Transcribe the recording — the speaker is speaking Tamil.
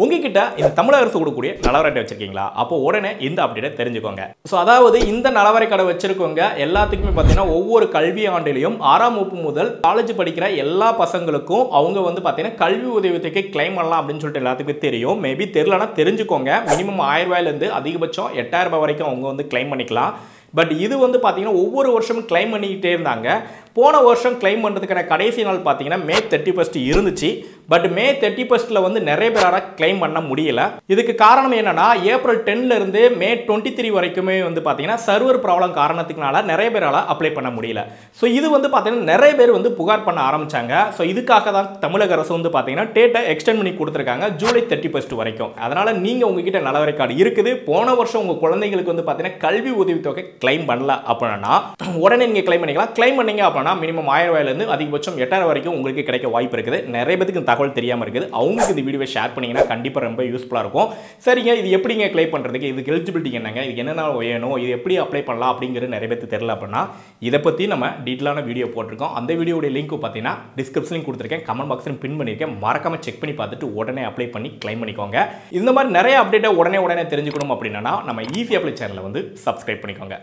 உங்ககிட்ட இந்த தமிழக அரசு கொடுக்கக்கூடிய நலவரை அட்டை வச்சிருக்கீங்களா? அப்போ உடனே இந்த அப்டேட்டை தெரிஞ்சுக்கோங்க. ஸோ அதாவது இந்த நலவரை கடை வச்சிருக்கவங்க எல்லாத்துக்குமே பார்த்தீங்கன்னா ஒவ்வொரு கல்வி ஆண்டிலையும் 6ஆம் வகுப்பு முதல் காலேஜ் படிக்கிற எல்லா பசங்களுக்கும் அவங்க வந்து பார்த்தீங்கன்னா கல்வி உதவித்தொகை கிளைம் பண்ணலாம் அப்படின்னு சொல்லிட்டு எல்லாத்துக்குமே தெரியும். மேபி தெரியலனா தெரிஞ்சுக்கோங்க. மினிமம் 1000 ரூபாயிலிருந்து அதிகபட்சம் 8000 ரூபாய் வரைக்கும் அவங்க வந்து கிளைம் பண்ணிக்கலாம். பட் இது வந்து பார்த்தீங்கன்னா ஒவ்வொரு வருஷமும் கிளைம் பண்ணிக்கிட்டே இருந்தாங்க. போன வருஷம் கிளைம் பண்ணுறதுக்கான கடைசி நாள் பார்த்தீங்கன்னா May 31 இருந்துச்சு. பட் May 31 வந்து நிறைய பேரால் கிளைம் பண்ண முடியல. இதுக்கு காரணம் என்னன்னா April 10 இருந்து May 23 வரைக்குமே வந்து பார்த்தீங்கன்னா சர்வர் ப்ராப்ளம் காரணத்துக்குனால நிறைய பேரால் அப்ளை பண்ண முடியல. ஸோ இது வந்து பார்த்தீங்கன்னா நிறைய பேர் வந்து புகார் பண்ண ஆரம்பிச்சாங்க. ஸோ இதுக்காக தான் தமிழக அரசு வந்து பார்த்தீங்கன்னா டேட்டை எக்ஸ்டெண்ட் பண்ணி கொடுத்துருக்காங்க July 31 வரைக்கும். அதனால நீங்கள் உங்ககிட்ட நலவரை கார்டு இருக்குது, போன வருஷம் உங்கள் குழந்தைங்களுக்கு வந்து பார்த்தீங்கன்னா கல்வி உதவித்தொகை கிளைம் பண்ணல அப்படின்னா உடனே நீங்கள் கிளைம் பண்ணிக்கலாம். கிளைம் பண்ணீங்க அப்படின்னா மினிமம் 1000 ரூபாயிலிருந்து அதிகபட்சம் 8000 வரைக்கும் உங்களுக்கு கிடைக்க வாய்ப்பு இருக்குது. நிறைய பேருக்கு தகவல் தெரியாமல் இருக்குது. அவங்களுக்கு இந்த வீடியோவை ஷேர் பண்ணீங்கன்னா கண்டிப்பாக ரொம்ப யூஸ்ஃபுல்லாக இருக்கும். சரிங்க, இது எப்படிங்க கிளைம் பண்ணுறதுக்கு, இதுக்கு எலிஜிபிலிட்டி என்னங்க, இது என்னென்ன வேணும், இது எப்படி அப்ளை பண்ணலாம் அப்படிங்கிறது நிறைய பேருக்கு தெரியல அப்படின்னா இதை பற்றி நம்ம டீட்டெயிலான வீடியோ போட்டிருக்கோம். அந்த வீடியோட லிங்க் பார்த்தீங்கன்னா டிஸ்கிரிப்ஷன்லையும் கொடுத்துருக்கேன், கமெண்ட் பாக்ஸ்லையும் பின் பண்ணியிருக்கேன். மறக்காம செக் பண்ணி பார்த்துட்டு உடனே அப்ளை பண்ணி கிளைம் பண்ணிக்கோங்க. இந்த மாதிரி நிறைய அப்டேட்டை உடனே தெரிஞ்சுக்கணும் அப்படின்னா நம்ம ஈஸி அப்ளை சேனலை வந்து சப்ஸ்கிரைப் பண்ணிக்கோங்க.